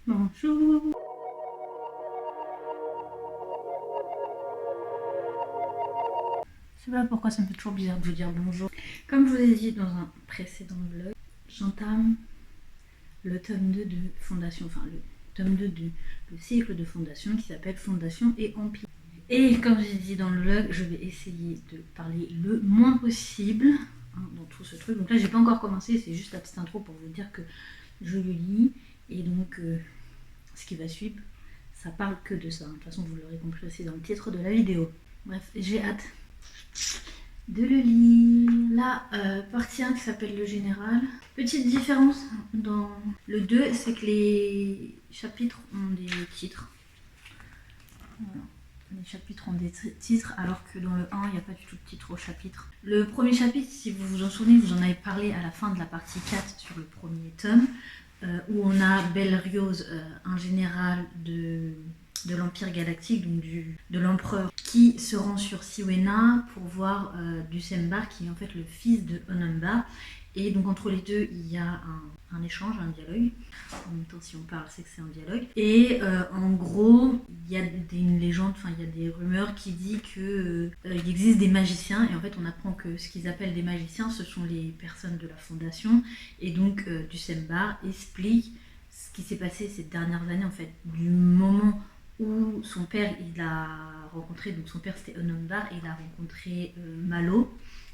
Bonjour. Je sais pas pourquoi ça me fait toujours bizarre de vous dire bonjour. Comme je vous ai dit dans un précédent vlog, j'entame le tome 2 de Fondation, enfin le tome 2 du cycle de Fondation qui s'appelle Fondation et Empire. Et comme j'ai dit dans le vlog, je vais essayer de parler le moins possible dans tout ce truc. Donc là j'ai pas encore commencé, c'est juste la petite intro pour vous dire que je le lis. Et donc ce qui va suivre, ça parle que de ça. De toute façon vous l'aurez compris aussi dans le titre de la vidéo. Bref, j'ai hâte de le lire. La partie 1 qui s'appelle le général. Petite différence dans le 2, c'est que les chapitres ont des titres. Voilà. Les chapitres ont des titres, alors que dans le 1, il n'y a pas du tout de titre au chapitre. Le premier chapitre, si vous vous en souvenez, vous en avez parlé à la fin de la partie 4 sur le premier tome, où on a Belriose, un général de l'Empire Galactique, donc de l'Empereur, qui se rend sur Siwena pour voir Dusembar, qui est en fait le fils de Onumbar. Et donc entre les deux, il y a un échange, un dialogue. En même temps, si on parle, c'est que c'est un dialogue. Et en gros, il y a une légende, enfin il y a des rumeurs qui disent qu'il existe des magiciens. Et en fait, on apprend que ce qu'ils appellent des magiciens, ce sont les personnes de la Fondation. Et donc Dusembar explique ce qui s'est passé ces dernières années, en fait, du moment où son père, il a rencontré, donc son père c'était Onumbar, et il a rencontré Malo,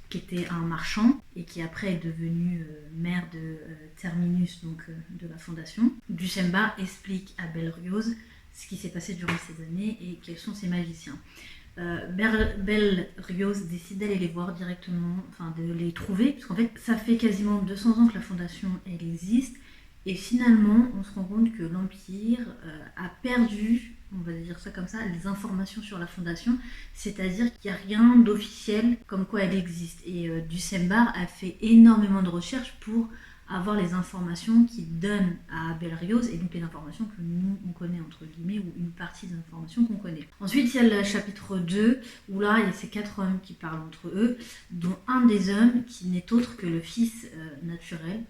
qui était un marchand, et qui après est devenu maire de Terminus, donc de la Fondation. Dusembar explique à Belriose ce qui s'est passé durant ces années et quels sont ces magiciens. Belriose décide d'aller les voir directement, enfin de les trouver, parce qu'en fait ça fait quasiment 200 ans que la Fondation elle existe, et finalement on se rend compte que l'Empire a perdu, on va dire ça comme ça, les informations sur la Fondation, c'est-à-dire qu'il n'y a rien d'officiel comme quoi elle existe. Et Dusembar a fait énormément de recherches pour avoir les informations qu'il donne à Belriose, et donc les informations que nous on connaît entre guillemets, ou une partie des informations qu'on connaît. Ensuite il y a le chapitre 2 où là il y a ces 4 hommes qui parlent entre eux, dont un des hommes qui n'est autre que le fils naturel.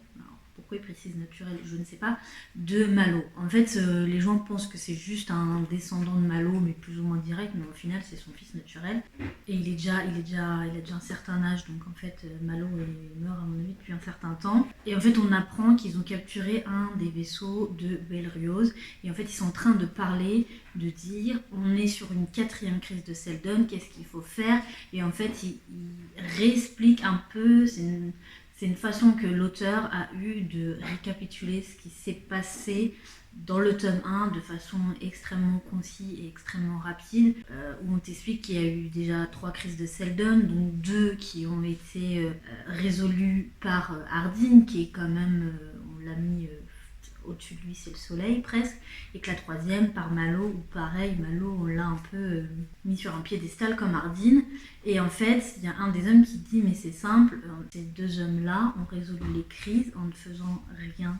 Pourquoi il précise naturel, je ne sais pas, de Malo. En fait, les gens pensent que c'est juste un descendant de Malo, mais plus ou moins direct, mais au final, c'est son fils naturel. Et il a déjà un certain âge, donc en fait, Malo est mort à mon avis depuis un certain temps. Et en fait, on apprend qu'ils ont capturé un des vaisseaux de Belriose. Et en fait, ils sont en train de parler, de dire, on est sur une 4e crise de Seldon, qu'est-ce qu'il faut faire? Et en fait, il réexplique un peu, c'est une façon que l'auteur a eu de récapituler ce qui s'est passé dans le tome 1 de façon extrêmement concise et extrêmement rapide, où on t'explique qu'il y a eu déjà 3 crises de Seldon, dont 2 qui ont été résolues par Ardyn, qui est quand même, on l'a mis au-dessus de lui, c'est le soleil presque, et que la 3e par Malo, où pareil, Malo on l'a un peu mis sur un piédestal comme Ardyn. Et en fait il y a un des hommes qui dit mais c'est simple, ces 2 hommes-là ont résolu les crises en ne faisant rien.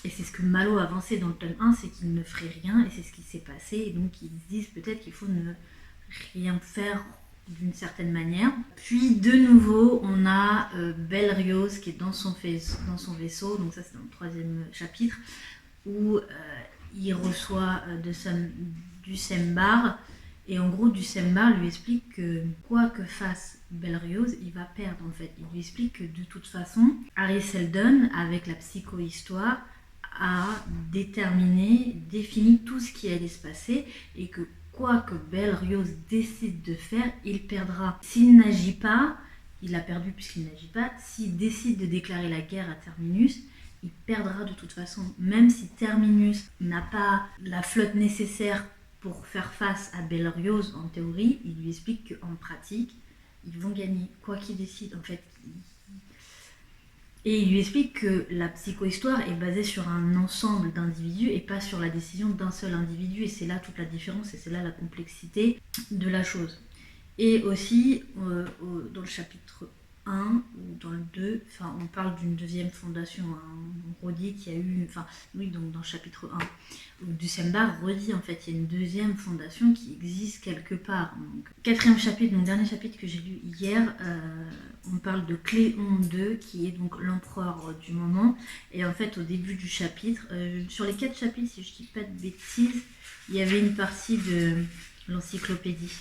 Et c'est ce que Malo avançait dans le tome 1, c'est qu'il ne ferait rien, et c'est ce qui s'est passé, et donc ils se disent peut-être qu'il faut ne rien faire d'une certaine manière. Puis de nouveau on a Belriose qui est dans son vaisseau, donc ça c'est dans le 3e chapitre, où il reçoit Dusembar, et en gros Dusembar lui explique que quoi que fasse Belriose, il va perdre en fait. Il lui explique que de toute façon, Harry Seldon, avec la psychohistoire, a défini tout ce qui allait se passer, et que quoi que Belriose décide de faire, il perdra. S'il n'agit pas, il a perdu puisqu'il n'agit pas. S'il décide de déclarer la guerre à Terminus, il perdra de toute façon. Même si Terminus n'a pas la flotte nécessaire pour faire face à Belriose en théorie, il lui explique qu'en pratique, ils vont gagner, quoi qu'il décide en fait. Et il lui explique que la psychohistoire est basée sur un ensemble d'individus et pas sur la décision d'un seul individu, et c'est là toute la différence, et c'est là la complexité de la chose. Et aussi, dans le chapitre 1 ou dans le 2, enfin on parle d'une deuxième fondation, hein. On redit qu'il y a eu, enfin oui, donc dans le chapitre 1, où Ducembar redit en fait il y a une deuxième fondation qui existe quelque part. Donc, quatrième chapitre, donc dernier chapitre que j'ai lu hier, on parle de Cléon II qui est donc l'empereur du moment. Et en fait au début du chapitre, sur les 4 chapitres, si je dis pas de bêtises, il y avait une partie de l'encyclopédie.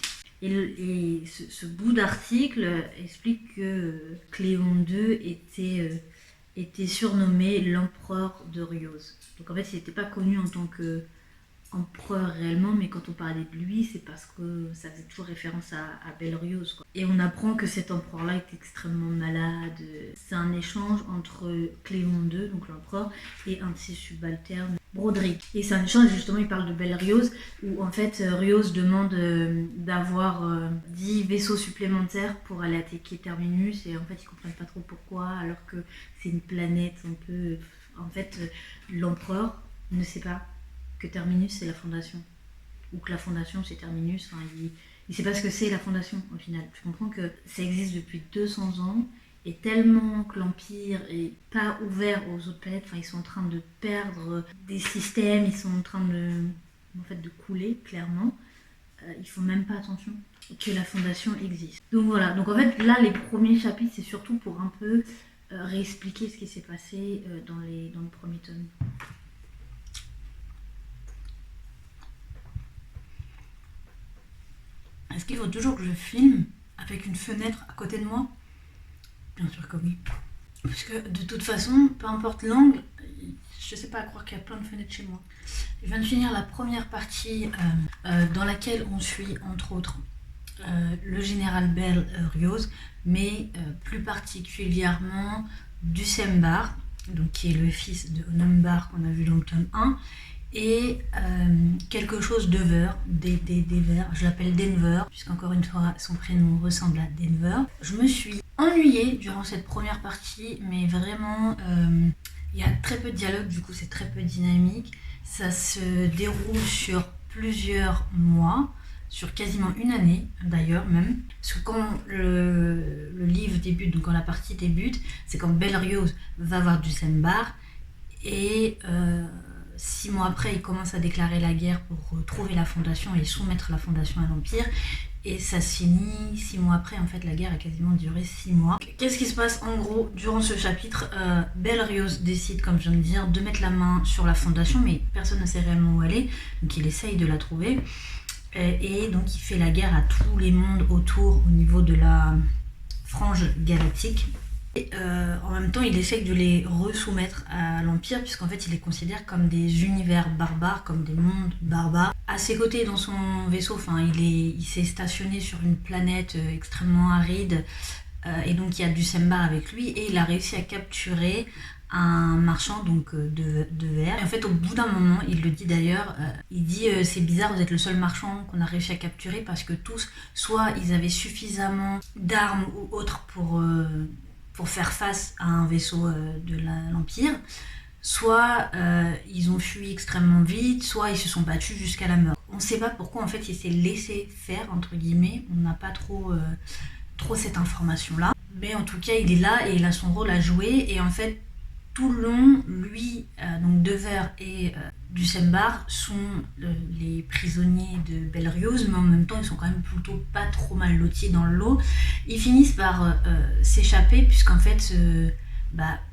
Et ce bout d'article explique que Cléon II était surnommé l'empereur de Riose. Donc en fait, il n'était pas connu en tant qu'empereur réellement, mais quand on parlait de lui, c'est parce que ça faisait toujours référence à Belle-Riose, quoi. Et on apprend que cet empereur-là est extrêmement malade. C'est un échange entre Cléon II, donc l'empereur, et un de ses subalternes, Broderick. Et c'est un échange, justement, il parle de Belle-Riose, où en fait Riose demande d'avoir 10 vaisseaux supplémentaires pour aller attaquer Terminus, et en fait ils comprennent pas trop pourquoi, alors que c'est une planète un peu... En fait, l'empereur ne sait pas que Terminus c'est la fondation, ou que la fondation c'est Terminus, enfin, il sait pas ce que c'est la fondation au final. Je comprends que ça existe depuis 200 ans, et tellement que l'Empire est pas ouvert aux autres planètes, enfin ils sont en train de perdre des systèmes, ils sont en train de couler clairement, ils font même pas attention que la fondation existe. Donc voilà, donc en fait là les premiers chapitres c'est surtout pour un peu réexpliquer ce qui s'est passé dans le premier tome. Est-ce qu'il faut toujours que je filme avec une fenêtre à côté de moi ? Bien sûr que oui. Parce que de toute façon, peu importe l'angle, je sais pas à croire qu'il y a plein de fenêtres chez moi. Je viens de finir la première partie dans laquelle on suit entre autres le général Belle-Riose, mais plus particulièrement Ducembar, donc qui est le fils de Onumbar qu'on a vu dans le tome 1, et quelque chose d'Ever, d'Ever, je l'appelle Denver, puisqu'encore une fois son prénom ressemble à Denver. Je me suis ennuyée durant cette première partie, mais vraiment il y a très peu de dialogue, du coup c'est très peu dynamique. Ça se déroule sur plusieurs mois, sur quasiment une année d'ailleurs même, parce que quand le livre débute, donc quand la partie débute, c'est quand Belle-Riose va voir Ducembar, et 6 mois après, il commence à déclarer la guerre pour trouver la fondation et soumettre la fondation à l'Empire. Et ça se finit 6 mois après. En fait, la guerre a quasiment duré 6 mois. Qu'est-ce qui se passe en gros durant ce chapitre ? Belle-Riose décide, comme je viens de dire, de mettre la main sur la fondation, mais personne ne sait réellement où elle est. Donc il essaye de la trouver. Et donc il fait la guerre à tous les mondes autour au niveau de la frange galactique. Et en même temps, il essaye de les resoumettre à l'Empire, puisqu'en fait, il les considère comme des univers barbares, comme des mondes barbares. À ses côtés, dans son vaisseau, il s'est stationné sur une planète extrêmement aride, et donc il y a Ducembar avec lui, et il a réussi à capturer un marchand donc de verre. Et en fait, au bout d'un moment, il le dit d'ailleurs, il dit c'est bizarre, vous êtes le seul marchand qu'on a réussi à capturer, parce que tous, soit ils avaient suffisamment d'armes ou autres pour faire face à un vaisseau de l'Empire, soit ils ont fui extrêmement vite, soit ils se sont battus jusqu'à la mort. On ne sait pas pourquoi en fait il s'est laissé faire, entre guillemets, on n'a pas trop cette information-là. Mais en tout cas, il est là et il a son rôle à jouer, et en fait, tout le long, lui, donc Dever et Ducembar sont les prisonniers de Belle-Riose, mais en même temps ils sont quand même plutôt pas trop mal lotis dans le lot. Ils finissent par s'échapper, puisqu'en fait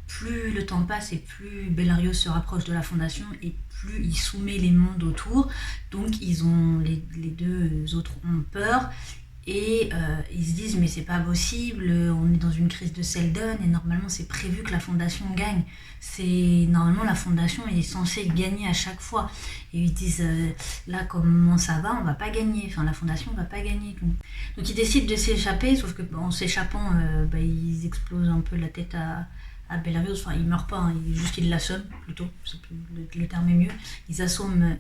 plus le temps passe et plus Belle-Riose se rapproche de la fondation, et plus il soumet les mondes autour. Donc les deux autres ont peur, et ils se disent mais c'est pas possible, on est dans une crise de Seldon et normalement c'est prévu que la fondation gagne. Normalement la fondation est censée gagner à chaque fois. Et ils disent là comment ça va, on va pas gagner, la fondation va pas gagner. Donc ils décident de s'échapper, sauf que en s'échappant ils explosent un peu la tête à Belle-Riose. Ils meurent pas, juste qu'ils l'assomment plutôt, le terme est mieux. Ils assomment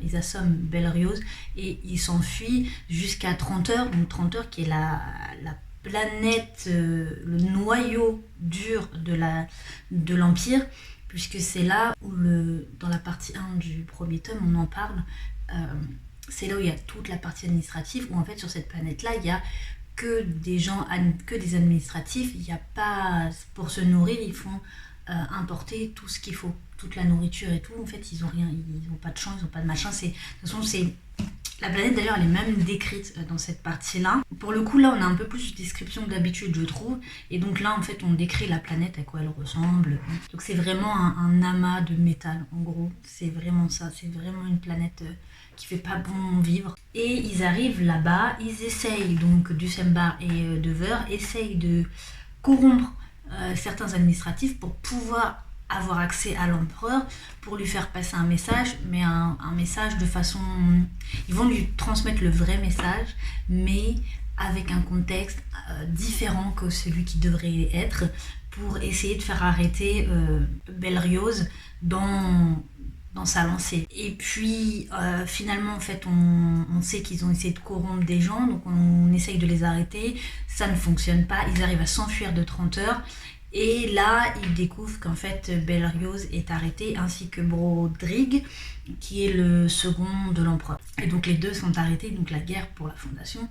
Belle-Riose et ils s'enfuient jusqu'à 30 heures, donc 30 heures qui est la planète, le noyau dur de l'Empire, puisque c'est là où dans la partie 1 du premier tome on en parle, c'est là où il y a toute la partie administrative, où en fait sur cette planète là il y a que des gens, que des administratifs. Il n'y a pas, pour se nourrir, ils font importer tout ce qu'il faut, toute la nourriture et tout. En fait, ils ont rien, ils n'ont pas de champ, ils n'ont pas de machin. De toute façon, c'est la planète d'ailleurs, elle est même décrite dans cette partie-là. Pour le coup, là, on a un peu plus de description que d'habitude, je trouve. Et donc là, en fait, on décrit la planète, à quoi elle ressemble. Donc c'est vraiment un amas de métal, en gros. C'est vraiment ça. C'est vraiment une planète qui fait pas bon vivre. Et ils arrivent là-bas, ils essayent, donc Dusembar et Dever essayent de corrompre certains administratifs pour pouvoir avoir accès à l'empereur, pour lui faire passer un message, mais un message de façon... Ils vont lui transmettre le vrai message, mais avec un contexte différent que celui qui devrait être, pour essayer de faire arrêter Belrioz dans sa lancée. Et puis finalement en fait on sait qu'ils ont essayé de corrompre des gens, donc on essaye de les arrêter, ça ne fonctionne pas, ils arrivent à s'enfuir de 30 heures. Et là, ils découvrent qu'en fait Belrioz est arrêté, ainsi que Brodrig, qui est le second de l'empereur. Et donc les deux sont arrêtés, donc la guerre pour la fondation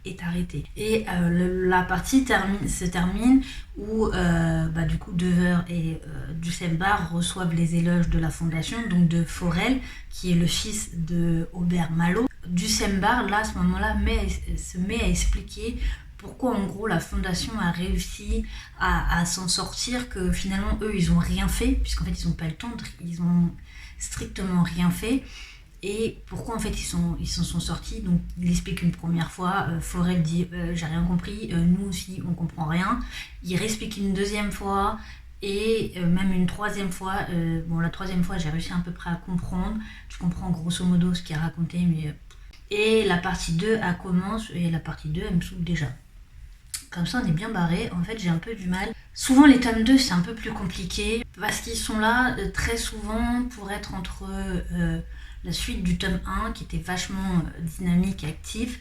est arrêtée. Et la partie se termine où du coup Dever et Dusembar reçoivent les éloges de la fondation, donc de Forel, qui est le fils de Aubert Malo. Dusembar, là, à ce moment-là, se met à expliquer pourquoi en gros la fondation a réussi à s'en sortir, que finalement eux ils ont rien fait, puisqu'en fait ils n'ont pas le temps, ils ont strictement rien fait, et pourquoi en fait ils s'en sont sortis. Donc il explique une première fois, Forel dit j'ai rien compris, nous aussi on comprend rien, il réexplique une deuxième fois, et même une troisième fois, la troisième fois j'ai réussi à peu près à comprendre, je comprends grosso modo ce qu'il a raconté, mais... Et la partie 2 elle commence, et la partie 2 elle me saoule déjà. Comme ça on est bien barré. En fait j'ai un peu du mal. Souvent les tomes 2 c'est un peu plus compliqué parce qu'ils sont là très souvent pour être entre la suite du tome 1 qui était vachement dynamique et actif,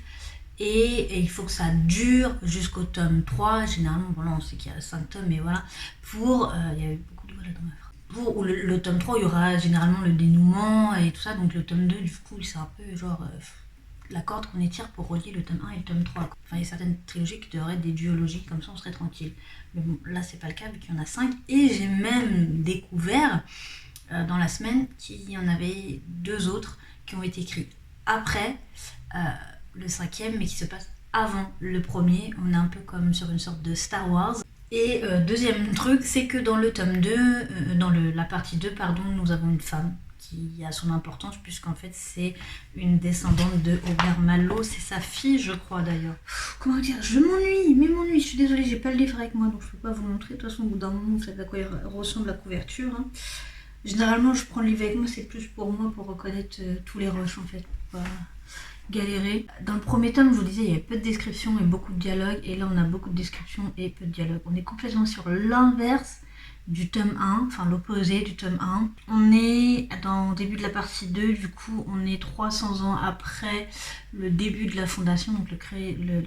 et il faut que ça dure jusqu'au tome 3. Généralement, bon là on sait qu'il y a 5 tomes, mais voilà, il y a eu beaucoup de voilà dans ma phrase. Pour le tome 3 il y aura généralement le dénouement et tout ça, donc le tome 2 du coup c'est un peu genre... la corde qu'on étire pour relier le tome 1 et le tome 3. Enfin, il y a certaines trilogies qui devraient être des duologies, comme ça on serait tranquille. Mais bon, là c'est pas le cas vu qu'il y en a 5. Et j'ai même découvert dans la semaine qu'il y en avait 2 autres qui ont été écrits après le 5e, mais qui se passent avant le premier. On est un peu comme sur une sorte de Star Wars. Et deuxième truc, c'est que dans le tome 2, dans la partie 2, pardon, nous avons une femme qui a son importance, puisqu'en fait c'est une descendante de Aubert Malo, c'est sa fille je crois d'ailleurs. Comment dire, je m'ennuie, je suis désolée, j'ai pas le livre avec moi donc je peux pas vous montrer. De toute façon au bout d'un moment vous savez à quoi il ressemble la couverture, hein. Généralement je prends le livre avec moi, c'est plus pour moi, pour reconnaître tous les rushs en fait, pour pas galérer. Dans le premier tome je vous disais il y avait peu de descriptions et beaucoup de dialogues, et là on a beaucoup de descriptions et peu de dialogues. On est complètement sur l'inverse du tome 1, enfin l'opposé du tome 1. On est dans le début de la partie 2, du coup on est 300 ans après le début de la fondation, donc la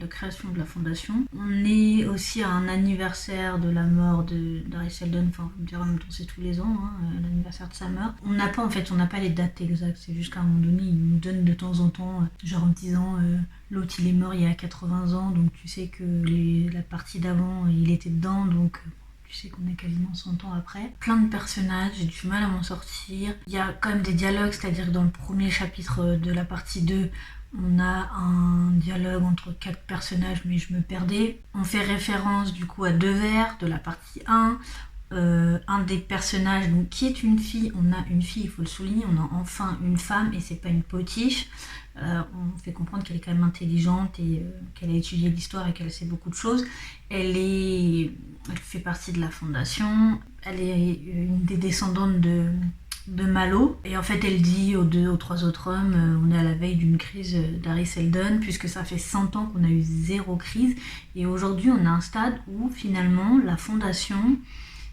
création de la fondation. On est aussi à un anniversaire de la mort d'Harry Seldon, enfin je me dire en même temps c'est tous les ans, hein, l'anniversaire de sa mort. On n'a pas les dates exactes, c'est juste qu'à un moment donné il nous donne de temps en temps, genre en disant l'autre il est mort il y a 80 ans, donc tu sais que la partie d'avant il était dedans, donc... Tu sais qu'on est quasiment 100 ans après. Plein de personnages, j'ai du mal à m'en sortir. Il y a quand même des dialogues, c'est-à-dire que dans le premier chapitre de la partie 2, on a un dialogue entre 4 personnages, mais je me perdais. On fait référence du coup à Dever de la partie 1. Un des personnages donc, qui est une fille, on a une fille, il faut le souligner, on a enfin une femme et c'est pas une potiche. On fait comprendre qu'elle est quand même intelligente et qu'elle a étudié l'histoire et qu'elle sait beaucoup de choses. Elle fait partie de la fondation, elle est une des descendantes de Malo, et en fait elle dit aux 3 autres hommes on est à la veille d'une crise d'Harry Seldon, puisque ça fait 100 ans qu'on a eu 0 crise, et aujourd'hui on a un stade où finalement la fondation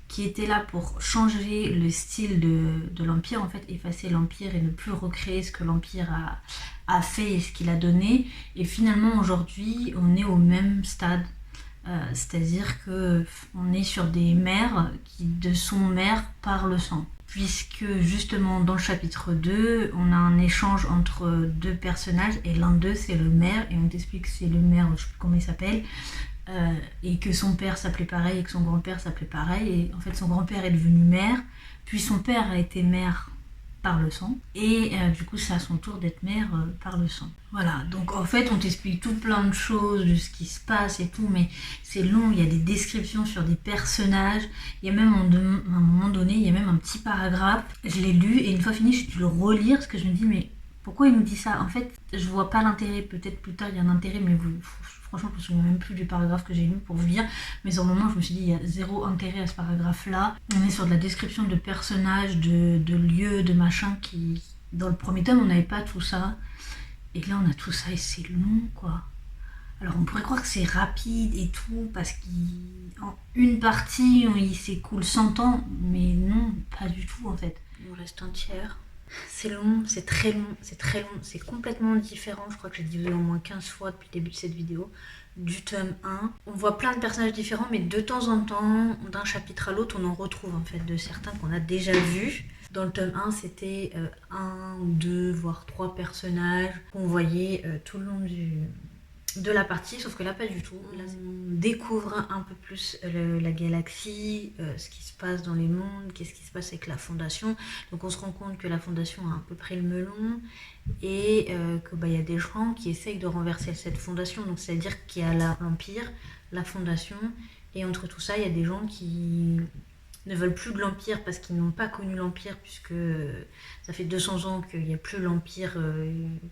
qui était là pour changer le style de l'Empire, en fait effacer l'Empire et ne plus recréer ce que l'Empire a fait et ce qu'il a donné, et finalement aujourd'hui on est au même stade. C'est-à-dire qu'on est sur des mères qui de son mère par le sang. puisque justement dans le chapitre 2, on a un échange entre deux personnages, et l'un d'eux c'est le maire, et on t'explique que c'est le maire, je sais plus comment il s'appelle, et que son père s'appelait pareil, et que son grand-père s'appelait pareil, et en fait son grand-père est devenu maire, puis son père a été maire par le sang, et du coup c'est à son tour d'être maire par le sang. Voilà, donc en fait on t'explique tout plein de choses de ce qui se passe et tout, mais c'est long, il y a des descriptions sur des personnages, il y a même à un moment donné, il y a même un petit paragraphe, je l'ai lu et une fois fini j'ai dû le relire parce que je me dis mais pourquoi il nous dit ça? En fait je vois pas l'intérêt, peut-être plus tard il y a un intérêt, mais franchement je me souviens même plus du paragraphe que j'ai lu pour vous dire, mais sur le moment je me suis dit il y a zéro intérêt à ce paragraphe là. On est sur de la description de personnages, de lieux, de machins qui... Dans le premier tome on n'avait pas tout ça, et là on a tout ça et c'est long quoi. Alors on pourrait croire que c'est rapide et tout, parce qu'en une partie il s'écoule 100 ans, mais non, pas du tout en fait. Il nous reste un tiers. C'est long, c'est très long, c'est très long, c'est complètement différent, je crois que j'ai dit au moins 15 fois depuis le début de cette vidéo, du tome 1. On voit plein de personnages différents, mais de temps en temps, d'un chapitre à l'autre, on en retrouve en fait de certains qu'on a déjà vus. Dans le tome 1, c'était 1, 2, voire 3 personnages qu'on voyait tout le long de la partie, sauf que là pas du tout. Là, on découvre un peu plus la galaxie, ce qui se passe dans les mondes, qu'est-ce qui se passe avec la Fondation. Donc on se rend compte que la Fondation a un peu pris le melon, et que y a des gens qui essayent de renverser cette Fondation. Donc c'est-à-dire qu'il y a l'Empire, la Fondation, et entre tout ça il y a des gens qui ne veulent plus de l'Empire parce qu'ils n'ont pas connu l'Empire, puisque ça fait 200 ans qu'il n'y a plus l'Empire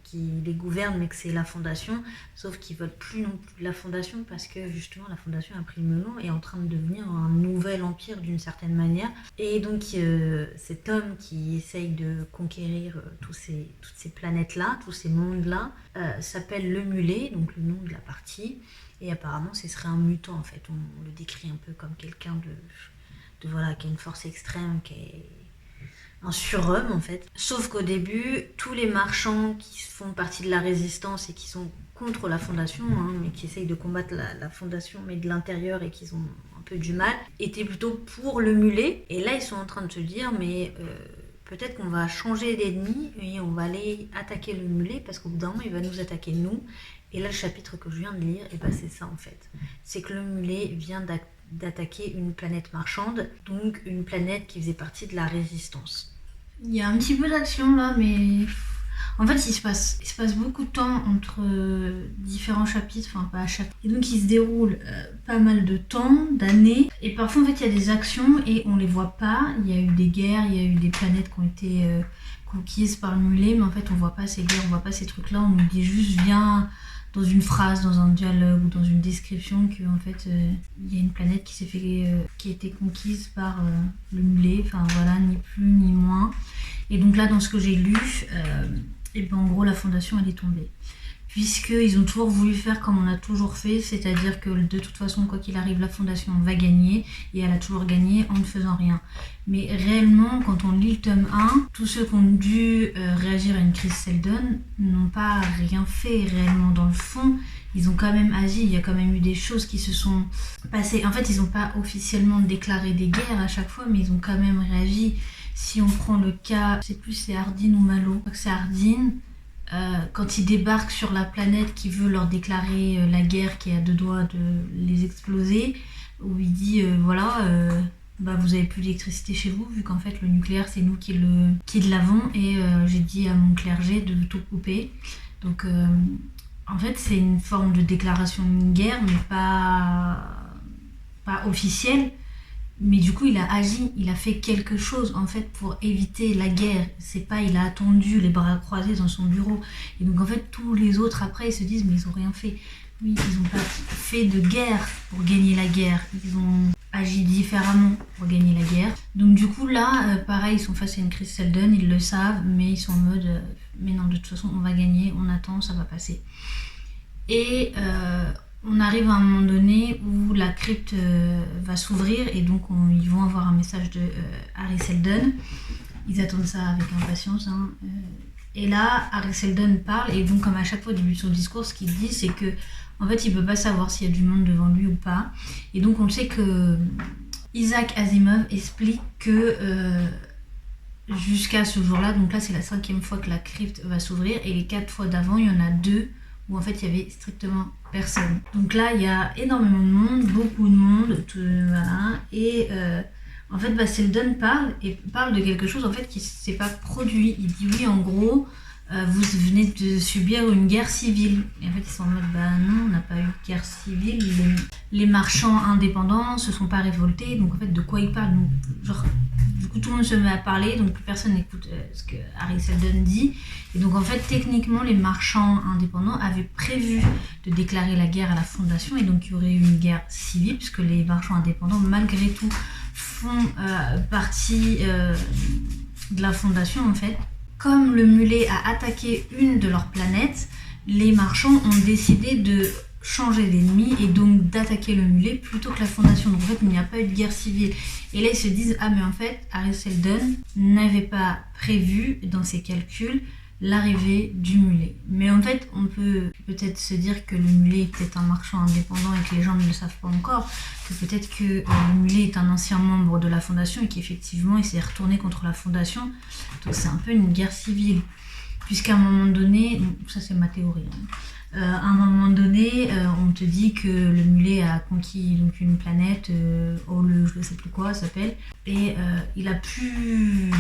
qui les gouverne, mais que c'est la Fondation. Sauf qu'ils ne veulent plus non plus de la Fondation parce que justement la Fondation a pris le melon et est en train de devenir un nouvel empire d'une certaine manière. Et donc cet homme qui essaye de conquérir toutes ces planètes-là, tous ces mondes-là, s'appelle le Mulet, donc le nom de la partie. Et apparemment ce serait un mutant en fait. On le décrit un peu comme quelqu'un voilà, qui a une force extrême, qui est un surhomme en fait. Sauf qu'au début, tous les marchands qui font partie de la résistance et qui sont contre la Fondation, mais qui essayent de combattre la Fondation, mais de l'intérieur, et qui ont un peu du mal, étaient plutôt pour le Mulet. Et là, ils sont en train de se dire, mais peut-être qu'on va changer d'ennemi et on va aller attaquer le Mulet, parce qu'au bout d'un moment, il va nous attaquer nous. Et là, le chapitre que je viens de lire, c'est ça en fait. C'est que le Mulet vient d'attaquer une planète marchande, donc une planète qui faisait partie de la résistance. Il y a un petit peu d'action là, mais en fait il se passe beaucoup de temps entre différents chapitres, enfin pas à chaque, et donc il se déroule pas mal de temps, d'années, et parfois en fait il y a des actions et on les voit pas. Il y a eu des guerres, il y a eu des planètes qui ont été conquises par le Mulet, mais en fait on voit pas ces guerres, on voit pas ces trucs là, on nous dit juste viens dans une phrase, dans un dialogue ou dans une description que en fait il y a une planète qui a été conquise par le Mulet, enfin voilà, ni plus ni moins. Et donc là dans ce que j'ai lu, en gros la Fondation elle est tombée, puisqu'ils ont toujours voulu faire comme on a toujours fait, c'est-à-dire que de toute façon quoi qu'il arrive la Fondation va gagner, et elle a toujours gagné en ne faisant rien. Mais réellement quand on lit le tome 1, tous ceux qui ont dû réagir à une crise Seldon n'ont pas rien fait réellement. Dans le fond ils ont quand même agi, il y a quand même eu des choses qui se sont passées. En fait ils n'ont pas officiellement déclaré des guerres à chaque fois, mais ils ont quand même réagi. Si on prend le cas, je sais plus c'est Hardin ou Malo, je crois que c'est Hardin, quand il débarque sur la planète qui veut leur déclarer la guerre, qui est à deux doigts de les exploser, où il dit vous avez plus d'électricité chez vous, vu qu'en fait le nucléaire c'est nous qui l'avons, et j'ai dit à mon clergé de tout couper. Donc en fait c'est une forme de déclaration de guerre, mais pas officielle. Mais du coup il a agi, il a fait quelque chose en fait pour éviter la guerre. C'est pas il a attendu les bras croisés dans son bureau. Et donc en fait tous les autres après ils se disent mais ils ont rien fait. Oui, ils ont pas fait de guerre pour gagner la guerre, ils ont agi différemment pour gagner la guerre. Donc du coup là pareil, ils sont face à une crise Seldon, ils le savent, mais ils sont en mode mais non, de toute façon on va gagner, on attend, ça va passer. Et on arrive à un moment donné où la crypte va s'ouvrir, et donc ils vont avoir un message de Hari Seldon. Ils attendent ça avec impatience. Et là, Hari Seldon parle, et donc comme à chaque fois au début de son discours, ce qu'il dit, c'est que en fait, il peut pas savoir s'il y a du monde devant lui ou pas. Et donc on sait que Isaac Asimov explique que jusqu'à ce jour-là. Donc là, c'est la 5e fois que la crypte va s'ouvrir. Et les 4 fois d'avant, il y en a 2 où en fait, il y avait strictement personne. Donc là, il y a énormément de monde, beaucoup de monde. Voilà. Et en fait, Seldon parle de quelque chose en fait qui s'est pas produit. Il dit oui, en gros, vous venez de subir une guerre civile. Et en fait, ils sont en mode, non, on n'a pas eu de guerre civile. Les marchands indépendants se sont pas révoltés. Donc en fait, de quoi ils parlent? Donc, genre, du coup, tout le monde se met à parler, donc plus personne n'écoute ce que Hari Seldon dit. Et donc en fait, techniquement, les marchands indépendants avaient prévu de déclarer la guerre à la Fondation. Et donc il y aurait eu une guerre civile, puisque les marchands indépendants, malgré tout, font partie de la Fondation en fait. Comme le mulet a attaqué une de leurs planètes, les marchands ont décidé de changer d'ennemi et donc d'attaquer le mulet plutôt que la Fondation. Donc en fait, il n'y a pas eu de guerre civile. Et là, ils se disent, mais en fait, Hari Seldon n'avait pas prévu dans ses calculs l'arrivée du mulet. Mais en fait, on peut peut-être se dire que le mulet est peut-être un marchand indépendant et que les gens ne le savent pas encore, que peut-être que le mulet est un ancien membre de la Fondation et qu'effectivement il s'est retourné contre la Fondation. Donc c'est un peu une guerre civile. Puisqu'à un moment donné, ça c'est ma théorie, à un moment donné, on te dit que le mulet a conquis donc, une planète, je ne sais plus quoi ça s'appelle, et il a pu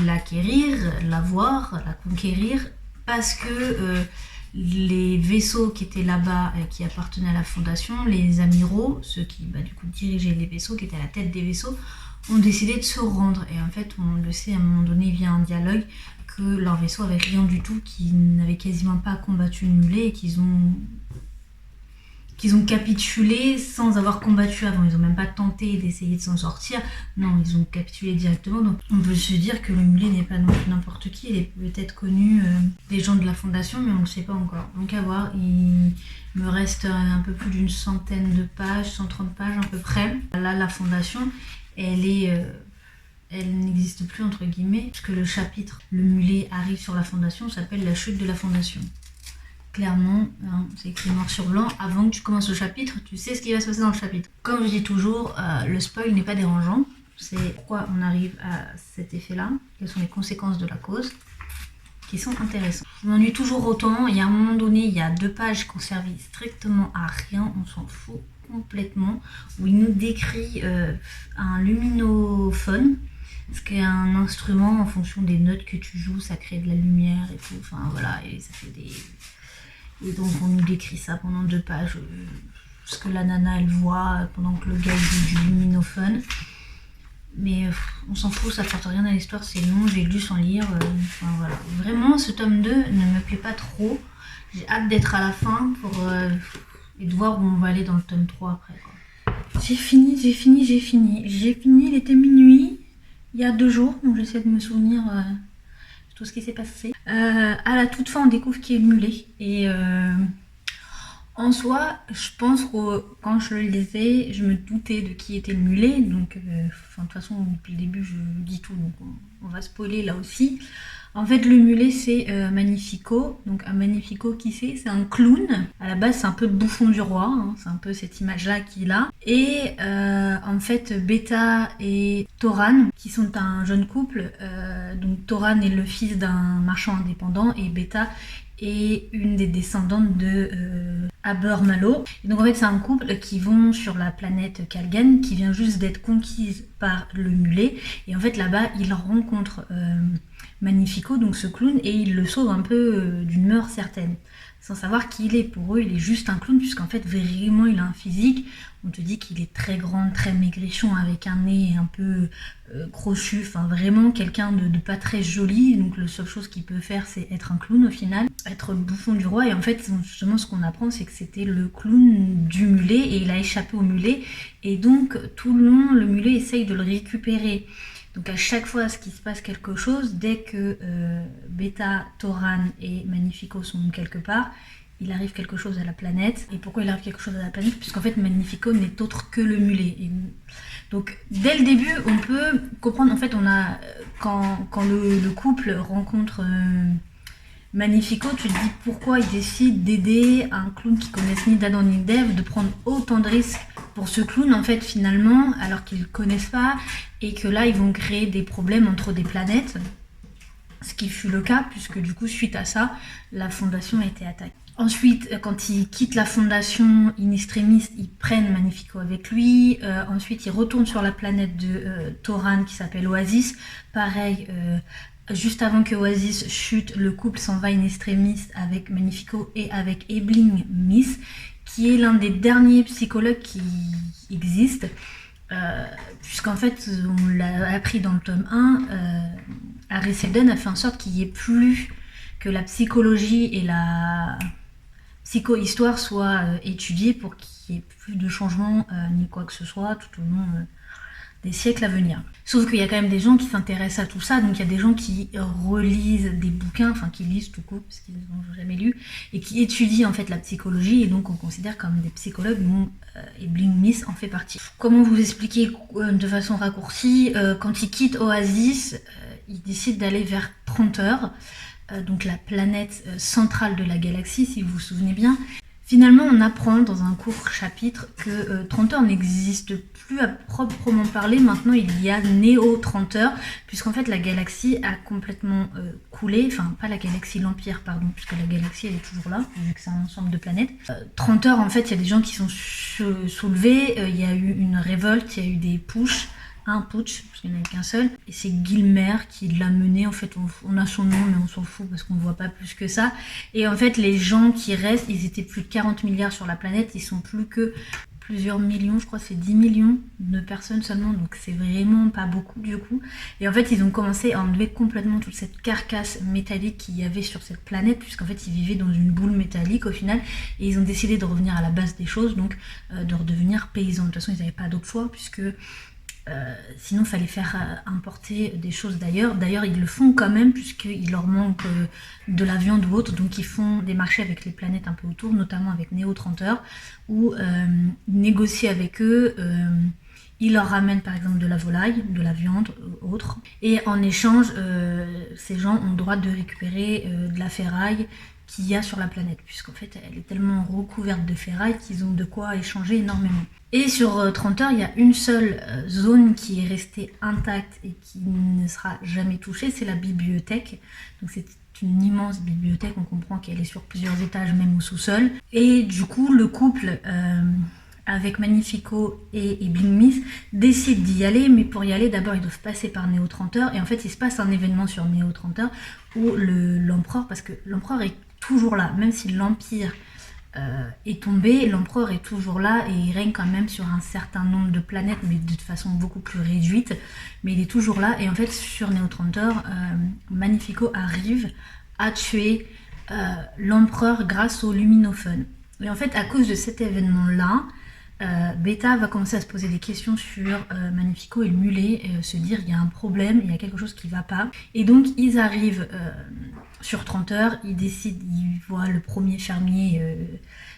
l'acquérir, l'avoir, la conquérir, parce que les vaisseaux qui étaient là-bas, qui appartenaient à la Fondation, les amiraux, ceux qui du coup dirigeaient les vaisseaux, qui étaient à la tête des vaisseaux, ont décidé de se rendre. Et en fait, on le sait, à un moment donné, via un dialogue, que leur vaisseau avait rien du tout, qu'ils n'avaient quasiment pas combattu le mulet et qu'ils ont capitulé sans avoir combattu avant. Ils n'ont même pas tenté d'essayer de s'en sortir. Non, ils ont capitulé directement. Donc on peut se dire que le mulet n'est pas non plus n'importe qui. Il est peut-être connu des gens de la Fondation, mais on ne le sait pas encore. Donc à voir, il me reste un peu plus d'une centaine de pages, 130 pages à peu près. Là, la Fondation, elle n'existe plus entre guillemets, puisque le chapitre « Le mulet arrive sur la Fondation » s'appelle « La chute de la Fondation ». Clairement, c'est écrit noir sur blanc, avant que tu commences le chapitre, tu sais ce qui va se passer dans le chapitre. Comme je dis toujours, le spoil n'est pas dérangeant, c'est pourquoi on arrive à cet effet-là, quelles sont les conséquences de la cause, qui sont intéressantes. Je m'ennuie toujours autant, il y a un moment donné, il y a 2 pages qui ont servi strictement à rien, on s'en fout complètement, où il nous décrit un luminophone, ce qui est un instrument en fonction des notes que tu joues, ça crée de la lumière et tout, enfin voilà, et ça fait des... Et donc on nous décrit ça pendant 2 pages, ce que la nana elle voit pendant que le gars joue du luminophone. Mais on s'en fout, ça apporte rien à l'histoire, c'est long, j'ai lu sans lire, enfin voilà. Vraiment ce tome 2 ne me plaît pas trop, j'ai hâte d'être à la fin et de voir où on va aller dans le tome 3 après quoi. J'ai fini, il était minuit, il y a 2 jours, donc j'essaie de me souvenir tout ce qui s'est passé. À la toute fin, on découvre qui est le mulet. Et en soi, je pense que quand je le lisais, je me doutais de qui était le mulet. Donc, de toute façon, depuis le début, je dis tout. Donc, on va spoiler là aussi. En fait, le mulet, c'est Magnifico. Donc, un Magnifico, qui c'est un clown. À la base, c'est un peu le bouffon du roi. Hein. C'est un peu cette image-là qu'il a. Et en fait, Beta et Toran, qui sont un jeune couple. Donc, Toran est le fils d'un marchand indépendant et Beta est une des descendantes de Aber-Malo. Et donc en fait c'est un couple qui vont sur la planète Kalgan qui vient juste d'être conquise par le mulet et en fait là-bas ils rencontrent Magnifico, donc ce clown, et ils le sauvent un peu d'une mort certaine. Sans savoir qui il est. Pour eux, il est juste un clown, puisqu'en fait, vraiment, il a un physique. On te dit qu'il est très grand, très maigrichon, avec un nez un peu crochu. Enfin, vraiment quelqu'un de pas très joli. Donc, la seule chose qu'il peut faire, c'est être un clown au final. Être le bouffon du roi. Et en fait, justement, ce qu'on apprend, c'est que c'était le clown du mulet, et il a échappé au mulet. Et donc, tout le long, le mulet essaye de le récupérer. Donc à chaque fois qu'il se passe quelque chose, dès que Beta, Toran et Magnifico sont quelque part, il arrive quelque chose à la planète. Et pourquoi il arrive quelque chose à la planète? Puisqu'en fait Magnifico n'est autre que le mulet. Et donc dès le début, on peut comprendre, en fait, on a quand le couple rencontre Magnifico, tu te dis pourquoi il décide d'aider un clown qui connaissent ni d'Adam ni d'Ève, de prendre autant de risques pour ce clown, en fait, finalement, alors qu'ils ne connaissent pas, et que là, ils vont créer des problèmes entre des planètes. ce qui fut le cas, puisque du coup, suite à ça, la fondation a été attaquée. Ensuite, quand il quitte la fondation in extremis, ils prennent Magnifico avec lui. Ensuite, il retourne sur la planète de Toran qui s'appelle Oasis. Pareil, juste avant que Oasis chute, le couple s'en va in extremis avec Magnifico et avec Ebling Miss, qui est l'un des derniers psychologues qui existent. Puisqu'en fait, on l'a appris dans le tome 1, Hari Seldon a fait en sorte qu'il n'y ait plus que la psychologie et la psycho-histoire soient étudiées pour qu'il n'y ait plus de changements ni quoi que ce soit tout au long des siècles à venir. Sauf qu'il y a quand même des gens qui s'intéressent à tout ça, donc il y a des gens qui relisent des bouquins, enfin qui lisent tout court parce qu'ils n'ont jamais lu, et qui étudient en fait la psychologie, et donc on considère comme des psychologues, dont Ebling Miss en fait partie. Comment vous expliquer de façon raccourcie, quand il quitte Oasis, il décide d'aller vers 30 heures, donc la planète centrale de la galaxie, si vous vous souvenez bien. Finalement, on apprend dans un court chapitre que 30 heures n'existe plus à proprement parler. Maintenant, il y a Néo-30 heures, puisqu'en fait, la galaxie a complètement coulé. Enfin, pas la galaxie, l'Empire, pardon, puisque la galaxie, elle est toujours là, vu que c'est un ensemble de planètes. 30 heures, en fait, il y a des gens qui sont soulevés. Il y a eu une révolte, il y a eu des un putsch, parce qu'il n'y en avait qu'un seul, et c'est Gilmer qui l'a mené. En fait, on a son nom, mais on s'en fout parce qu'on ne voit pas plus que ça. Et en fait, les gens qui restent, ils étaient plus de 40 milliards sur la planète, ils sont plus que plusieurs millions, je crois c'est 10 millions de personnes seulement, donc c'est vraiment pas beaucoup du coup. Et en fait, ils ont commencé à enlever complètement toute cette carcasse métallique qu'il y avait sur cette planète, puisqu'en fait, ils vivaient dans une boule métallique au final, et ils ont décidé de revenir à la base des choses, donc de redevenir paysans. De toute façon, ils n'avaient pas d'autre choix, puisque sinon, il fallait faire importer des choses d'ailleurs. D'ailleurs, ils le font quand même, puisqu'il leur manque de la viande ou autre. Donc, ils font des marchés avec les planètes un peu autour, notamment avec Néo-30 heures, où ils négocient avec eux. Ils leur ramènent par exemple de la volaille, de la viande, autre. Et en échange, ces gens ont le droit de récupérer de la ferraille qu'il y a sur la planète, puisqu'en fait elle est tellement recouverte de ferraille qu'ils ont de quoi échanger énormément. Et sur 30 heures, il y a une seule zone qui est restée intacte et qui ne sera jamais touchée, c'est la bibliothèque. Donc c'est une immense bibliothèque, on comprend qu'elle est sur plusieurs étages, même au sous-sol. Et du coup, le couple avec Magnifico et Ebling Miss décide d'y aller, mais pour y aller, d'abord ils doivent passer par Néo-30 heures, et en fait il se passe un événement sur Néo-30 heures où l'empereur, parce que l'empereur est toujours là, même si l'Empire est tombé, l'empereur est toujours là et il règne quand même sur un certain nombre de planètes, mais de façon beaucoup plus réduite, mais il est toujours là. Et en fait, sur Néo-30 heures, Magnifico arrive à tuer l'empereur grâce au luminophone. Et en fait, à cause de cet événement-là, Beta va commencer à se poser des questions sur Magnifico et le mulet, se dire il y a un problème, il y a quelque chose qui va pas. Et donc ils arrivent sur 30 heures, ils décident, ils voient le premier fermier,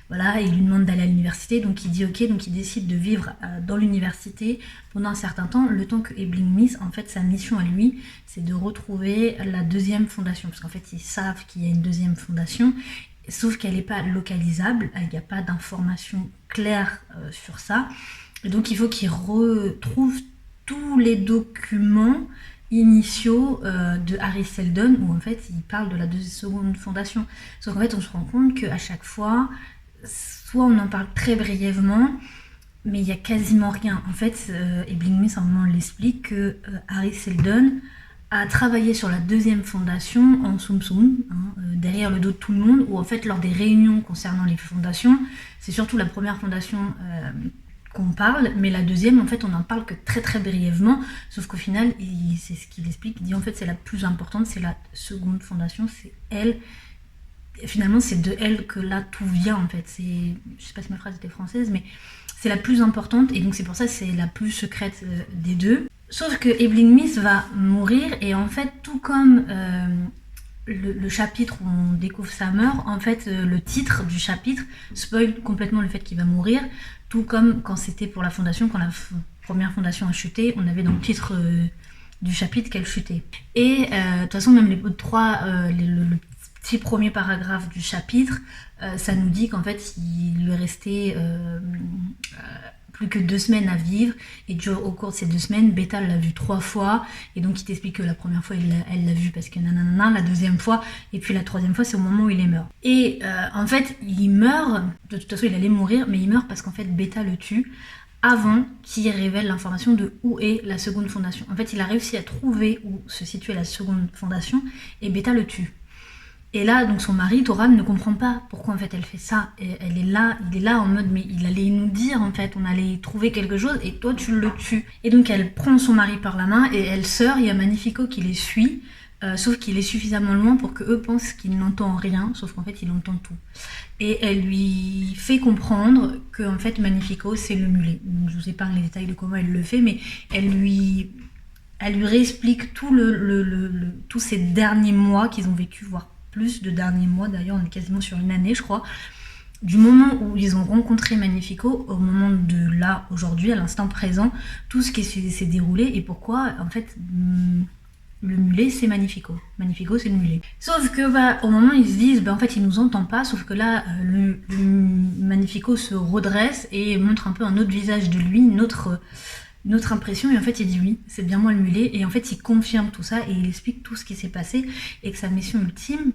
voilà, et il lui demande d'aller à l'université, donc il dit ok, donc il décide de vivre dans l'université pendant un certain temps, le temps que Ebling Miss, en fait sa mission à lui, c'est de retrouver la deuxième fondation, parce qu'en fait ils savent qu'il y a une deuxième fondation, sauf qu'elle n'est pas localisable, il n'y a pas d'informations claires sur ça. Et donc il faut qu'ils retrouvent tous les documents initiaux de Hari Seldon, où en fait il parle de la seconde fondation. Sauf qu'en fait on se rend compte qu'à chaque fois, soit on en parle très brièvement, mais il n'y a quasiment rien. En fait, Ebling Miss à un moment l'explique que Hari Seldon a travaillé sur la deuxième fondation en Tsum Tsum, derrière le dos de tout le monde, où en fait lors des réunions concernant les fondations, c'est surtout la première fondation qu'on parle, mais la deuxième en fait on n'en parle que très très brièvement, sauf qu'au final, c'est ce qu'il explique, il dit en fait c'est la plus importante, c'est la seconde fondation, c'est elle, finalement c'est de elle que là tout vient en fait, je sais pas si ma phrase était française, mais c'est la plus importante, et donc c'est pour ça que c'est la plus secrète des deux. Sauf que Ebling Miss va mourir, et en fait, tout comme le chapitre où on découvre sa mort, en fait, le titre du chapitre spoil complètement le fait qu'il va mourir, tout comme quand c'était pour la fondation, quand la première fondation a chuté, on avait dans le titre du chapitre qu'elle chutait. Et de toute façon, même le petit premier paragraphe du chapitre, ça nous dit qu'en fait, il lui restait plus que 2 semaines à vivre, et au cours de ces 2 semaines, Beta l'a vu 3 fois, et donc il t'explique que la première fois elle l'a vu parce que nanana, la deuxième fois, et puis la troisième fois c'est au moment où il est mort. Et en fait il meurt, de toute façon il allait mourir, mais il meurt parce qu'en fait Beta le tue avant qu'il révèle l'information de où est la seconde fondation. En fait il a réussi à trouver où se situait la seconde fondation, et Beta le tue. Et là, donc son mari, Toran, ne comprend pas pourquoi en fait elle fait ça. Et il est là en mode, mais il allait nous dire en fait, on allait trouver quelque chose et toi tu le tues. Et donc elle prend son mari par la main et elle sort, il y a Magnifico qui les suit, sauf qu'il est suffisamment loin pour que eux pensent qu'il n'entend rien, sauf qu'en fait il entend tout. Et elle lui fait comprendre que en fait Magnifico c'est le mulet. Donc, je vous épargne les détails de comment elle le fait, mais elle lui réexplique tous ces derniers mois qu'ils ont vécu, voire plus de derniers mois, d'ailleurs on est quasiment sur une année je crois, du moment où ils ont rencontré Magnifico au moment de là, aujourd'hui, à l'instant présent, tout ce qui s'est déroulé et pourquoi en fait le mulet c'est Magnifico. Magnifico c'est le mulet. Sauf que au moment où ils se disent en fait il nous entend pas, sauf que là le Magnifico se redresse et montre un peu un autre visage de lui, une autre impression, et en fait il dit oui, c'est bien moi le mulet, et en fait il confirme tout ça et il explique tout ce qui s'est passé et que sa mission ultime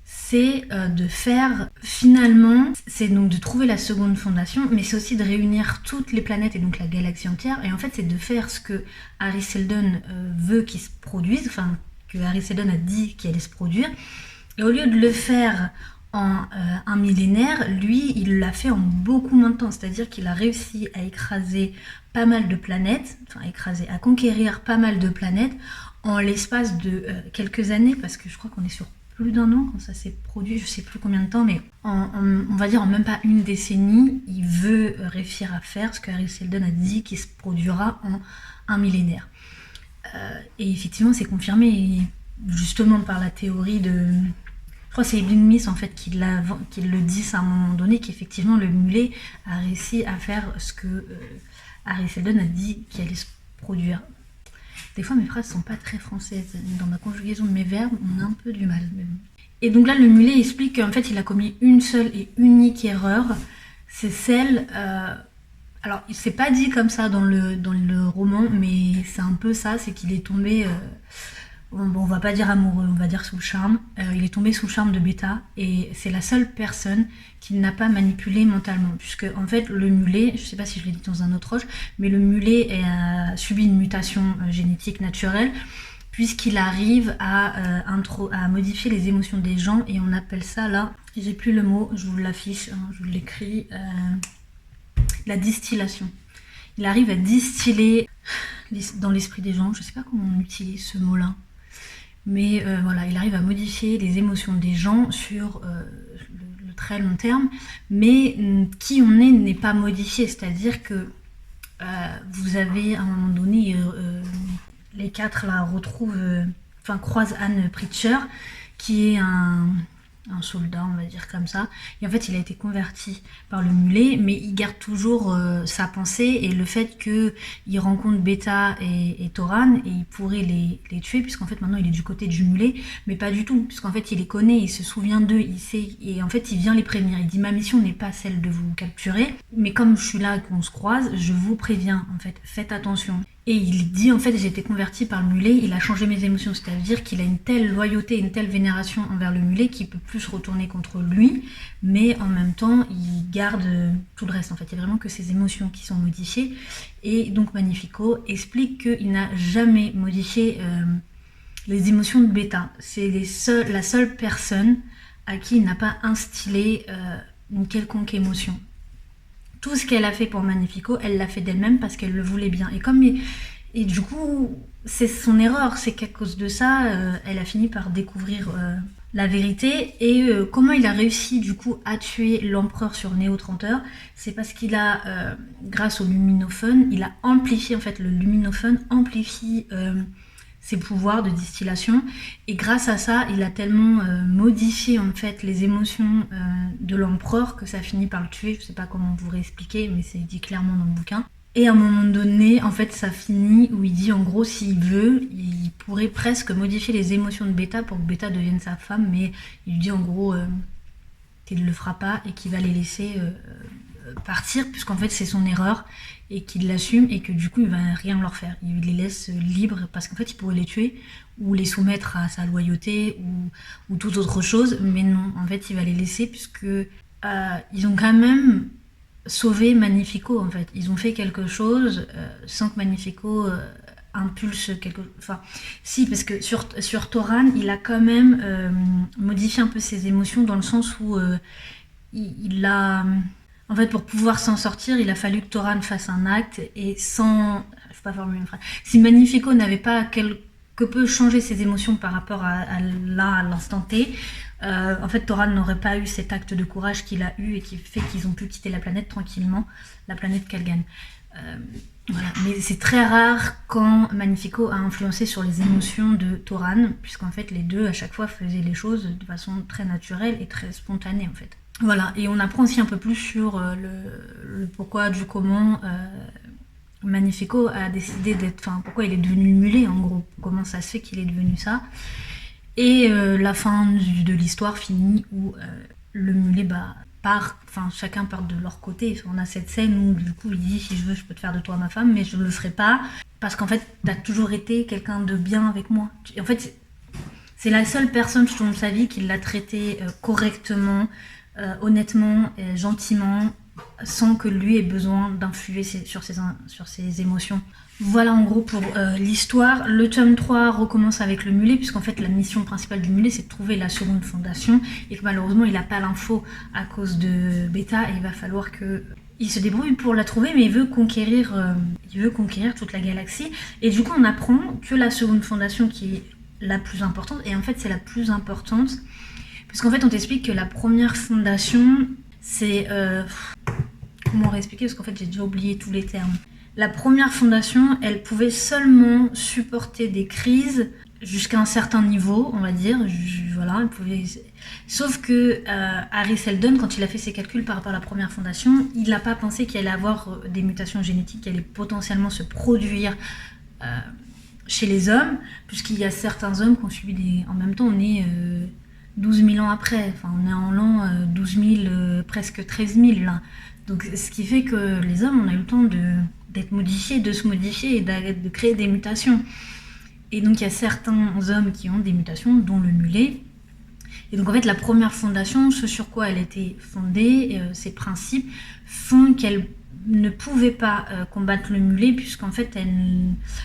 c'est de faire finalement, c'est donc de trouver la seconde fondation, mais c'est aussi de réunir toutes les planètes et donc la galaxie entière, et en fait c'est de faire ce que Hari Seldon veut qu'il se produise, enfin que Hari Seldon a dit qu'il allait se produire, et au lieu de le faire en un millénaire, lui il l'a fait en beaucoup moins de temps, c'est-à-dire qu'il a réussi à écraser pas mal de planètes, à conquérir pas mal de planètes en l'espace de quelques années, parce que je crois qu'on est sur plus d'1 an quand ça s'est produit, je sais plus combien de temps, mais on va dire en même pas une décennie, il veut réussir à faire ce que Hari Seldon a dit qui se produira en un millénaire. Et effectivement c'est confirmé justement par la théorie de... Je crois que c'est Ibn Mis en fait qui le dit à un moment donné, qu'effectivement le mulet a réussi à faire ce que Hari Seldon a dit qu'il allait se produire. Des fois mes phrases sont pas très françaises, dans ma conjugaison de mes verbes on a un peu du mal. Mais bon. Et donc là le mulet explique qu'en fait il a commis une seule et unique erreur, c'est celle... alors c'est pas dit comme ça dans le roman, mais c'est un peu ça, c'est qu'il est tombé... on va pas dire amoureux, on va dire sous le charme. Il est tombé sous le charme de Beta et c'est la seule personne qu'il n'a pas manipulé mentalement. Puisque en fait le mulet, je sais pas si je l'ai dit dans un autre roche, mais le mulet a subi une mutation génétique naturelle puisqu'il arrive à modifier les émotions des gens, et on appelle ça là, j'ai plus le mot, je vous l'affiche, hein, je vous l'écris, la distillation. Il arrive à distiller dans l'esprit des gens, je sais pas comment on utilise ce mot là. Mais voilà, il arrive à modifier les émotions des gens sur le très long terme, mais qui on est n'est pas modifié, c'est-à-dire que vous avez à un moment donné, les 4 là croisent Anne Pritchard, qui est un soldat, on va dire comme ça, et en fait il a été converti par le mulet, mais il garde toujours sa pensée et le fait qu'il rencontre Beta et Toran, et il pourrait les tuer, puisqu'en fait maintenant il est du côté du mulet, mais pas du tout, puisqu'en fait il les connaît, il se souvient d'eux, il sait, et en fait il vient les prévenir, il dit ma mission n'est pas celle de vous capturer, mais comme je suis là, qu'on se croise, je vous préviens, en fait, faites attention. Et il dit en fait j'ai été converti par le mulet, il a changé mes émotions, c'est-à-dire qu'il a une telle loyauté, une telle vénération envers le mulet qu'il peut plus se retourner contre lui, mais en même temps il garde tout le reste en fait, il n'y a vraiment que ses émotions qui sont modifiées. Et donc Magnifico explique qu'il n'a jamais modifié les émotions de Beta, c'est la seule personne à qui il n'a pas instillé une quelconque émotion. Tout ce qu'elle a fait pour Magnifico, elle l'a fait d'elle-même parce qu'elle le voulait bien. Et du coup, c'est son erreur, c'est qu'à cause de ça, elle a fini par découvrir la vérité. Et comment il a réussi du coup à tuer l'empereur sur Néo 30 heures, c'est parce qu'il a, grâce au luminophone, il a amplifié, en fait, le luminophone amplifie ses pouvoirs de distillation, et grâce à ça il a tellement modifié en fait les émotions de l'empereur que ça finit par le tuer. Je sais pas comment vous réexpliquer, mais c'est dit clairement dans le bouquin. Et à un moment donné en fait ça finit où il dit en gros s'il veut il pourrait presque modifier les émotions de Beta pour que Beta devienne sa femme, mais il dit en gros qu'il ne le fera pas et qu'il va les laisser partir, puisqu'en fait c'est son erreur, et qu'il l'assume, et que du coup il va rien leur faire. Il les laisse libres, parce qu'en fait il pourrait les tuer, ou les soumettre à sa loyauté, ou toute autre chose, mais non, en fait il va les laisser, puisque ils ont quand même sauvé Magnifico, en fait. Ils ont fait quelque chose sans que Magnifico impulse quelque chose. Enfin, si, parce que sur Thoran, il a quand même modifié un peu ses émotions, dans le sens où il a... En fait, pour pouvoir s'en sortir, il a fallu que Thoran fasse un acte, et sans... Je ne peux pas formuler une phrase. Si Magnifico n'avait pas quelque peu changé ses émotions par rapport à l'instant T, en fait, Thoran n'aurait pas eu cet acte de courage qu'il a eu, et qui fait qu'ils ont pu quitter la planète tranquillement, la planète Kalgan. Voilà. Mais c'est très rare quand Magnifico a influencé sur les émotions de Thoran, puisqu'en fait les deux à chaque fois faisaient les choses de façon très naturelle et très spontanée, en fait. Voilà, et on apprend aussi un peu plus sur le pourquoi du comment Magnifico a décidé d'être... Enfin, pourquoi il est devenu mulet, en gros. Comment ça se fait qu'il est devenu ça. Et la fin de l'histoire finit où le mulet part, enfin chacun part de leur côté. On a cette scène où du coup il dit si je veux je peux te faire de toi ma femme, mais je le ferai pas parce qu'en fait t'as toujours été quelqu'un de bien avec moi. Et en fait c'est la seule personne je trouve de sa vie qui l'a traité correctement, honnêtement, gentiment, sans que lui ait besoin d'influer sur ses émotions. Voilà en gros pour l'histoire. Le tome 3 recommence avec le mulet, puisqu'en fait la mission principale du mulet c'est de trouver la seconde fondation, et que malheureusement il n'a pas l'info à cause de Beta, et il va falloir qu'il se débrouille pour la trouver, mais il veut conquérir toute la galaxie. Et du coup on apprend que la seconde fondation, qui est la plus importante, et en fait c'est la plus importante, puisqu'en fait on t'explique que la première fondation c'est... comment réexpliquer, parce qu'en fait j'ai déjà oublié tous les termes. La première fondation, elle pouvait seulement supporter des crises jusqu'à un certain niveau, on va dire. Voilà, elle pouvait... Sauf que Hari Seldon, quand il a fait ses calculs par rapport à la première fondation, il n'a pas pensé qu'il allait avoir des mutations génétiques qui allaient potentiellement se produire chez les hommes, puisqu'il y a certains hommes qui ont subi des... En même temps, on est 12 000 ans après. Enfin, on est en l'an 12 000, presque 13 000 là. Donc, ce qui fait que les hommes, on a eu le temps d'être modifiés, de se modifier et de créer des mutations. Et donc il y a certains hommes qui ont des mutations, dont le mulet. Et donc en fait la première fondation, ce sur quoi elle était fondée, ses principes, font qu'elle ne pouvait pas combattre le mulet, puisqu'en fait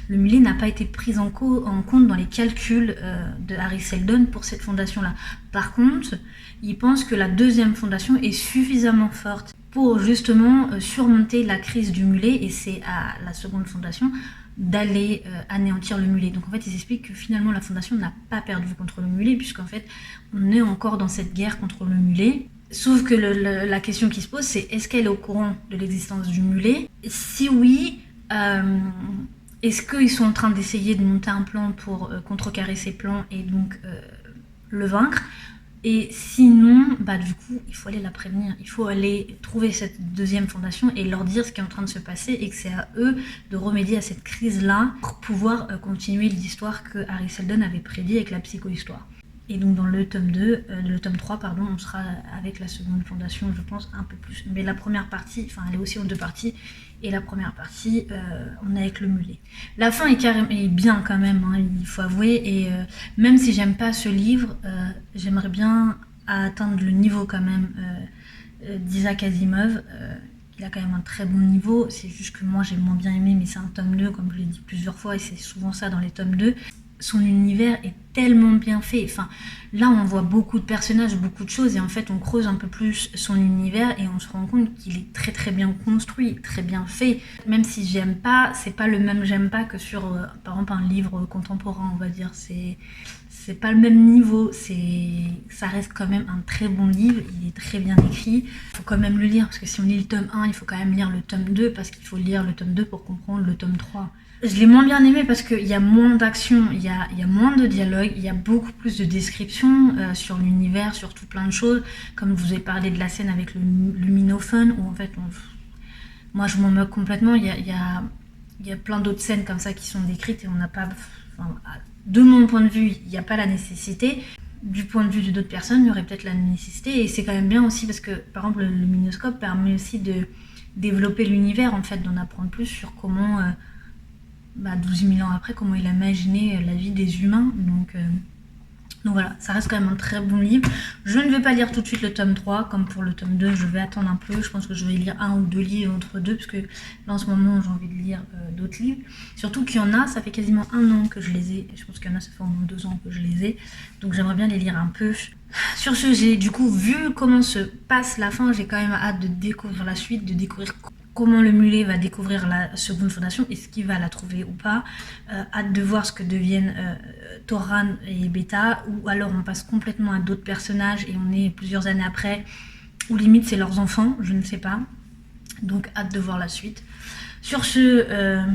le mulet n'a pas été pris en compte dans les calculs de Hari Seldon pour cette fondation-là. Par contre, il pense que la deuxième fondation est suffisamment forte pour justement surmonter la crise du mulet, et c'est à la seconde fondation d'aller anéantir le mulet. Donc en fait ils expliquent que finalement la fondation n'a pas perdu contre le mulet, puisqu'en fait on est encore dans cette guerre contre le mulet. Sauf que la question qui se pose, c'est est-ce qu'elle est au courant de l'existence du mulet? Si oui, est-ce qu'ils sont en train d'essayer de monter un plan pour contrecarrer ses plans et donc le vaincre? Et sinon, du coup, il faut aller la prévenir. Il faut aller trouver cette deuxième fondation et leur dire ce qui est en train de se passer, et que c'est à eux de remédier à cette crise-là pour pouvoir continuer l'histoire que Hari Seldon avait prédit avec la psychohistoire. Et donc dans le tome 3, on sera avec la seconde fondation, je pense, un peu plus. Mais la première partie, enfin elle est aussi en deux parties, et la première partie, on est avec le mulet. La fin est bien quand même, hein, il faut avouer, et même si j'aime pas ce livre, j'aimerais bien atteindre le niveau quand même d'Isaac Asimov. Il a quand même un très bon niveau, c'est juste que moi j'ai moins bien aimé, mais c'est un tome 2, comme je l'ai dit plusieurs fois, et c'est souvent ça dans les tomes 2. Son univers est tellement bien fait. Enfin, là, on voit beaucoup de personnages, beaucoup de choses, et en fait, on creuse un peu plus son univers et on se rend compte qu'il est très très bien construit, très bien fait. Même si j'aime pas, c'est pas le même j'aime pas que sur, par exemple, un livre contemporain, on va dire. C'est pas le même niveau. Ça reste quand même un très bon livre. Il est très bien écrit. Il faut quand même le lire, parce que si on lit le tome 1, il faut quand même lire le tome 2, parce qu'il faut lire le tome 2 pour comprendre le tome 3. Je l'ai moins bien aimé parce qu'il y a moins d'action, il y a moins de dialogue, il y a beaucoup plus de descriptions sur l'univers, sur tout plein de choses. Comme je vous ai parlé de la scène avec le luminophone, où en fait, moi je m'en moque complètement. Il y a plein d'autres scènes comme ça qui sont décrites, et on n'a pas... Enfin, de mon point de vue, il n'y a pas la nécessité. du point de vue d'autres personnes, il y aurait peut-être la nécessité. Et c'est quand même bien aussi parce que, par exemple, le luminoscope permet aussi de développer l'univers, en fait, d'en apprendre plus sur comment, 12 000 ans après, comment il a imaginé la vie des humains. Donc voilà, ça reste quand même un très bon livre. Je ne vais pas lire tout de suite le tome 3, comme pour le tome 2, je vais attendre un peu. Je pense que je vais lire 1 ou 2 livres entre deux, parce que là en ce moment j'ai envie de lire d'autres livres. Surtout qu'il y en a, ça fait quasiment 1 an que je les ai. Je pense qu'il y en a, ça fait au moins 2 ans que je les ai. Donc j'aimerais bien les lire un peu. Sur ce, j'ai du coup vu comment se passe la fin, j'ai quand même hâte de découvrir la suite, de découvrir comment le mulet va découvrir la seconde fondation, est-ce qu'il va la trouver ou pas. Hâte de voir ce que deviennent Toran et Beta, ou alors on passe complètement à d'autres personnages et on est plusieurs années après, ou limite c'est leurs enfants, je ne sais pas. Donc hâte de voir la suite. Sur ce,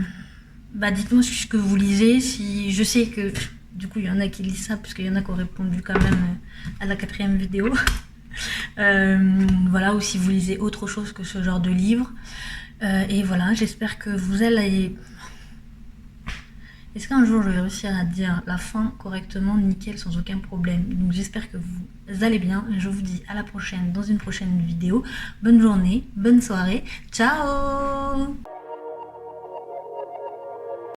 dites-moi ce que vous lisez, si je sais que du coup il y en a qui lisent ça, puisqu'il y en a qui ont répondu quand même à la 4e vidéo. Voilà, ou si vous lisez autre chose que ce genre de livre. Et voilà, j'espère que vous allez... Est-ce qu'un jour je vais réussir à dire la fin correctement, nickel, sans aucun problème? Donc j'espère que vous allez bien. Je vous dis à la prochaine dans une prochaine vidéo. Bonne journée, bonne soirée. Ciao!